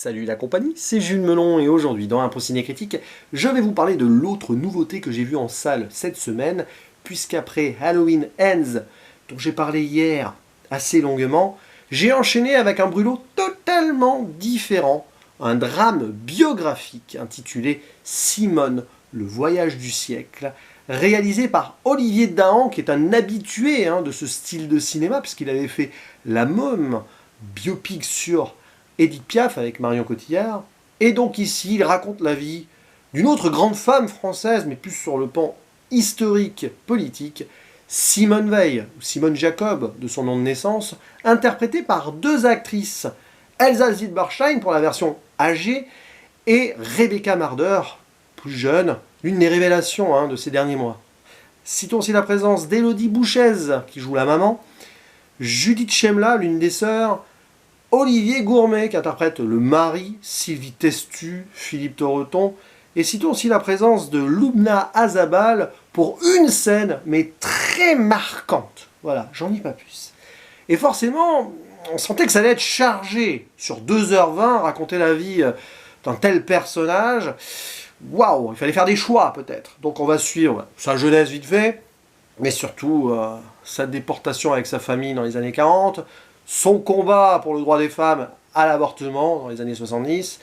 Salut la compagnie, c'est Jules Melon et aujourd'hui dans Impro Ciné Critique, je vais vous parler de l'autre nouveauté que j'ai vue en salle cette semaine, puisqu'après Halloween Ends, dont j'ai parlé hier assez longuement, j'ai enchaîné avec un brûlot totalement différent, un drame biographique intitulé Simone, le voyage du siècle, réalisé par Olivier Dahan, qui est un habitué de ce style de cinéma, puisqu'il avait fait La Môme, biopic sur Édith Piaf avec Marion Cotillard. Et donc ici, il raconte la vie d'une autre grande femme française, mais plus sur le pan historique, politique, Simone Veil, ou Simone Jacob, de son nom de naissance, interprétée par deux actrices, Elsa Zilberstein pour la version âgée, et Rebecca Marder, plus jeune, l'une des révélations de ces derniers mois. Citons aussi la présence d'Élodie Bouchez, qui joue la maman, Judith Chemla, l'une des sœurs, Olivier Gourmet, qui interprète le mari, Sylvie Testu, Philippe Torreton, et citons aussi la présence de Loubna Azabal pour une scène, mais très marquante. Voilà, j'en dis pas plus. Et forcément, on sentait que ça allait être chargé. Sur 2h20, raconter la vie d'un tel personnage, waouh, il fallait faire des choix peut-être. Donc on va suivre sa jeunesse vite fait, mais surtout sa déportation avec sa famille dans les années 40, son combat pour le droit des femmes à l'avortement dans les années 70,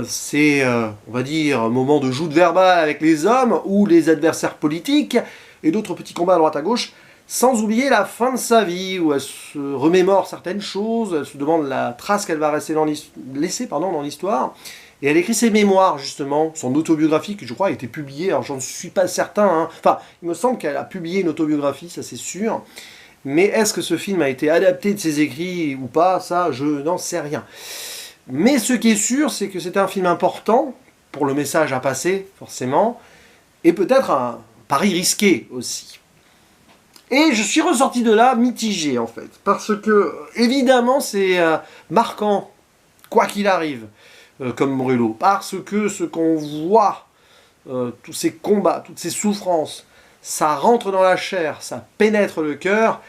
c'est, on va dire, un moment de joute verbale avec les hommes ou les adversaires politiques, et d'autres petits combats à droite à gauche, sans oublier la fin de sa vie, où elle se remémore certaines choses, elle se demande la trace qu'elle va laisser dans l'histoire, et elle écrit ses mémoires, justement, son autobiographie, qui je crois a été publiée, alors j'en suis pas certain, enfin, il me semble qu'elle a publié une autobiographie, ça c'est sûr. Mais est-ce que ce film a été adapté de ses écrits ou pas? Ça, je n'en sais rien. Mais ce qui est sûr, c'est que c'est un film important, pour le message à passer, forcément, et peut-être un pari risqué aussi. Et je suis ressorti de là mitigé, en fait, parce que, évidemment, c'est marquant, quoi qu'il arrive, comme brûlot, parce que ce qu'on voit, tous ces combats, toutes ces souffrances, ça rentre dans la chair, ça pénètre le cœur,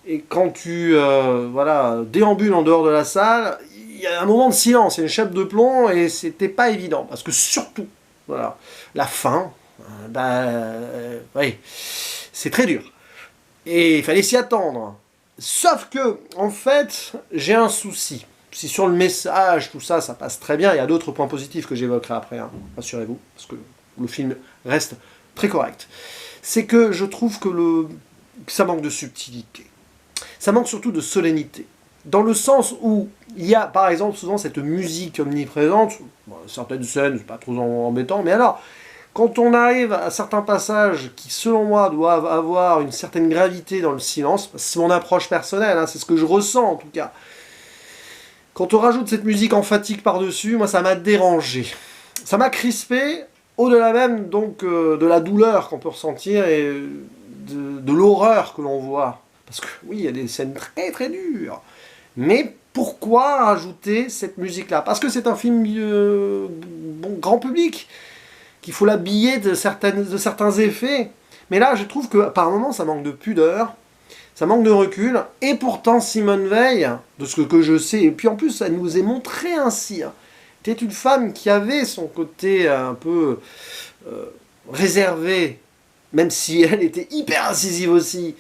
et quand tu déambules en dehors de la salle, il y a un moment de silence, il y a une chape de plomb, et c'était pas évident, parce que surtout, voilà, la fin, oui, c'est très dur, et il fallait s'y attendre. Sauf que, en fait, j'ai un souci. Si sur le message, tout ça, ça passe très bien, il y a d'autres points positifs que j'évoquerai après, rassurez-vous, parce que le film reste très correct. C'est que je trouve que ça manque de subtilité. Ça manque surtout de solennité. Dans le sens où il y a, par exemple, souvent cette musique omniprésente, certaines scènes, c'est pas trop embêtant, mais alors, quand on arrive à certains passages qui, selon moi, doivent avoir une certaine gravité dans le silence, c'est mon approche personnelle, c'est ce que je ressens en tout cas. Quand on rajoute cette musique emphatique par-dessus, moi ça m'a dérangé. Ça m'a crispé, au-delà même donc de la douleur qu'on peut ressentir et de l'horreur que l'on voit. Parce que oui, il y a des scènes très très dures. Mais pourquoi rajouter cette musique-là? Parce que c'est un film grand public, qu'il faut l'habiller de certains effets. Mais là, je trouve que par moments, ça manque de pudeur, ça manque de recul. Et pourtant, Simone Veil, de ce que je sais, et puis en plus, ça nous est montré ainsi, était une femme qui avait son côté un peu réservé, même si elle était hyper incisive aussi.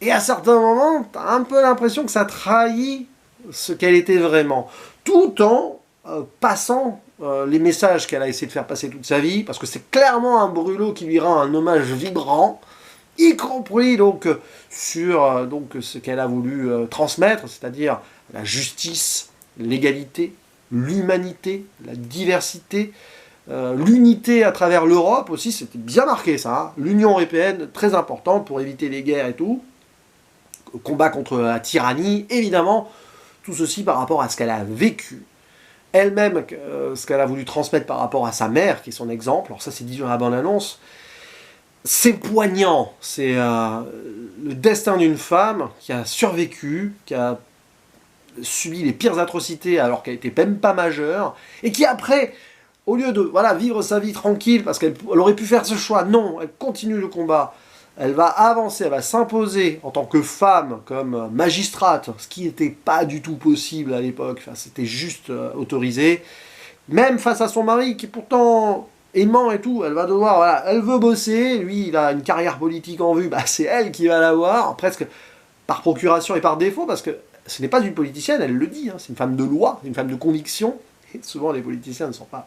Et à certains moments, t'as un peu l'impression que ça trahit ce qu'elle était vraiment. Tout en passant les messages qu'elle a essayé de faire passer toute sa vie, parce que c'est clairement un brûlot qui lui rend un hommage vibrant, y compris donc sur ce qu'elle a voulu transmettre, c'est-à-dire la justice, l'égalité, l'humanité, la diversité, l'unité à travers l'Europe aussi, c'était bien marqué ça, l'Union européenne, très importante pour éviter les guerres et tout, combat contre la tyrannie, évidemment, tout ceci par rapport à ce qu'elle a vécu, elle-même, ce qu'elle a voulu transmettre par rapport à sa mère, qui est son exemple, alors ça c'est dit dans la bande-annonce, c'est poignant, c'est le destin d'une femme qui a survécu, qui a subi les pires atrocités alors qu'elle n'était même pas majeure, et qui après, au lieu de vivre sa vie tranquille, parce qu'elle aurait pu faire ce choix, non, elle continue le combat, elle va avancer, elle va s'imposer en tant que femme, comme magistrate, ce qui n'était pas du tout possible à l'époque, enfin, c'était juste autorisé. Même face à son mari, qui pourtant aimant et tout, elle va devoir, voilà, elle veut bosser, lui il a une carrière politique en vue, bah, c'est elle qui va l'avoir, presque par procuration et par défaut, parce que ce n'est pas une politicienne, elle le dit, hein, c'est une femme de loi, une femme de conviction, et souvent les politiciens ne sont pas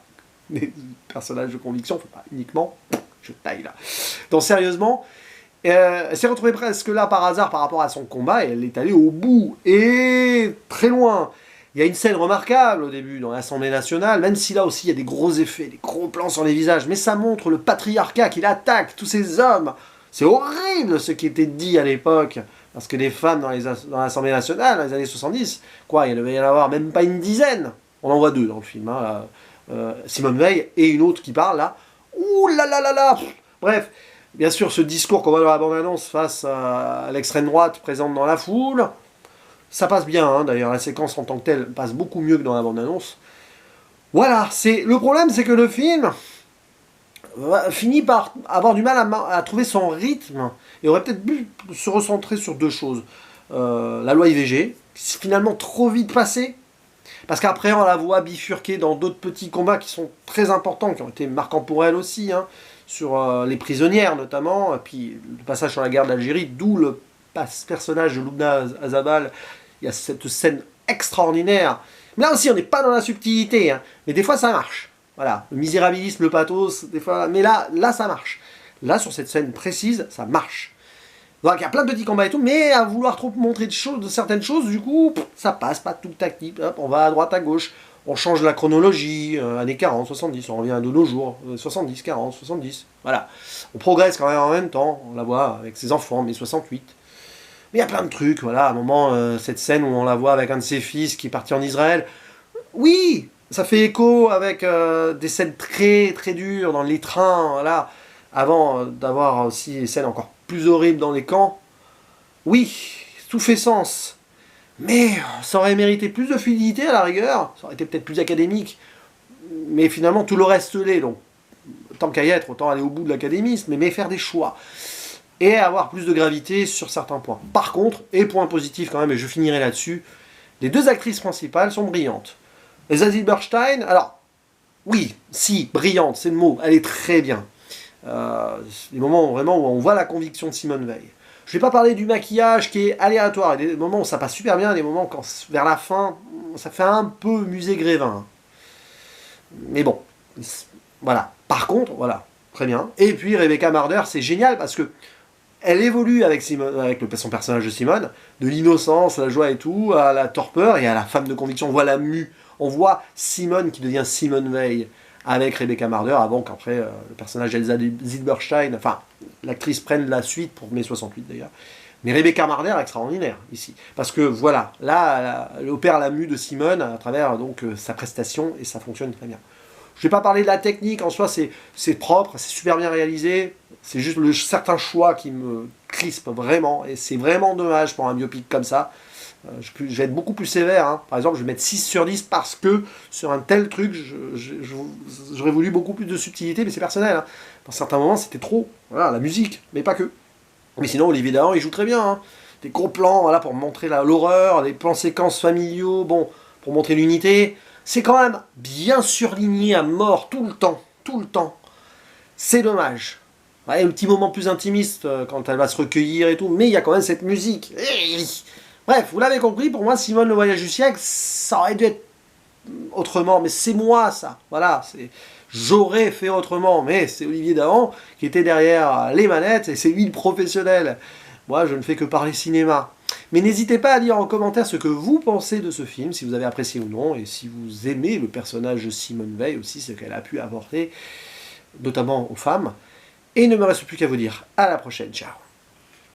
des personnages de conviction, faut pas uniquement, je taille là. Donc sérieusement, elle s'est retrouvée presque là par hasard par rapport à son combat, et elle est allée au bout, et très loin. Il y a une scène remarquable au début dans l'Assemblée nationale, même si là aussi il y a des gros effets, des gros plans sur les visages, mais ça montre le patriarcat qui attaque tous ces hommes. C'est horrible ce qui était dit à l'époque, parce que les femmes dans l'Assemblée nationale, dans les années 70, quoi, il devait y en avoir même pas une dizaine. On en voit deux dans le film, hein, Simone Veil et une autre qui parle là. Ouh là là là là. Bref, bien sûr ce discours qu'on voit dans la bande-annonce face à l'extrême droite présente dans la foule, ça passe bien, hein, d'ailleurs la séquence en tant que telle passe beaucoup mieux que dans la bande-annonce. Voilà, le problème c'est que le film finit par avoir du mal à trouver son rythme et aurait peut-être pu se recentrer sur deux choses. La loi IVG, qui est finalement trop vite passée, parce qu'après on la voit bifurquer dans d'autres petits combats qui sont très importants, qui ont été marquants pour elle aussi, hein, sur les prisonnières notamment, et puis le passage sur la guerre d'Algérie, d'où le personnage de Lubna Azabal. Il y a cette scène extraordinaire. Mais là aussi on n'est pas dans la subtilité, hein, mais des fois ça marche. Voilà, le misérabilisme, le pathos, des fois, mais là ça marche. Là, sur cette scène précise, ça marche. Donc il y a plein de petits combats et tout, mais à vouloir trop montrer de certaines choses, du coup, ça passe pas tout tactique. Hop, on va à droite, à gauche, on change la chronologie, années 40, 70, on revient de nos jours, 70, 40, 70, voilà. On progresse quand même en même temps, on la voit avec ses enfants, mais 68. Mais il y a plein de trucs, voilà, à un moment, cette scène où on la voit avec un de ses fils qui est parti en Israël, oui, ça fait écho avec des scènes très très dures dans les trains, voilà, avant d'avoir aussi des scènes encore plus horribles dans les camps. Oui, tout fait sens. Mais ça aurait mérité plus de fluidité à la rigueur, ça aurait été peut-être plus académique, mais finalement tout le reste l'est, donc tant qu'à y être, autant aller au bout de l'académisme, mais faire des choix. Et avoir plus de gravité sur certains points. Par contre, et point positif quand même, et je finirai là-dessus, les deux actrices principales sont brillantes. Elsa Zilberstein, alors, oui, si, brillante, c'est le mot, elle est très bien. Des moments vraiment où on voit la conviction de Simone Veil. Je ne vais pas parler du maquillage qui est aléatoire, il y a des moments où ça passe super bien, des moments quand vers la fin, ça fait un peu musée Grévin. Mais bon, voilà. Par contre, voilà, très bien. Et puis Rebecca Marder, c'est génial parce que elle évolue avec son personnage de Simone, de l'innocence, la joie et tout, à la torpeur et à la femme de conviction. On voit la mue, on voit Simone qui devient Simone Veil avec Rebecca Marder, avant qu'après le personnage d'Elsa Zilberstein, enfin l'actrice prenne la suite pour mai 68 d'ailleurs. Mais Rebecca Marder est extraordinaire ici, parce que voilà, là elle opère la mue de Simone à travers donc sa prestation et ça fonctionne très bien. Je ne vais pas parler de la technique, en soi c'est propre, c'est super bien réalisé, c'est juste certains choix qui me crispent vraiment, et c'est vraiment dommage pour un biopic comme ça. Je vais être beaucoup plus sévère, hein. Par exemple je vais mettre 6 sur 10 parce que sur un tel truc, j'aurais voulu beaucoup plus de subtilité, mais c'est personnel. Hein. Dans certains moments c'était trop, voilà, la musique, mais pas que. Mais sinon Olivier Dahan il joue très bien, hein. Des gros plans voilà, pour montrer l'horreur, des plans séquences familiaux, bon, pour montrer l'unité. C'est quand même bien surligné à mort tout le temps, tout le temps. C'est dommage. Ouais, un petit moment plus intimiste quand elle va se recueillir et tout, mais il y a quand même cette musique. Bref, vous l'avez compris, pour moi, Simone le voyage du siècle, ça aurait dû être autrement, mais c'est moi ça. Voilà, j'aurais fait autrement, mais c'est Olivier Dahan qui était derrière les manettes et c'est lui le professionnel. Moi, je ne fais que parler cinéma. Mais n'hésitez pas à dire en commentaire ce que vous pensez de ce film, si vous avez apprécié ou non, et si vous aimez le personnage de Simone Veil aussi, ce qu'elle a pu apporter, notamment aux femmes. Et il ne me reste plus qu'à vous dire à la prochaine, ciao.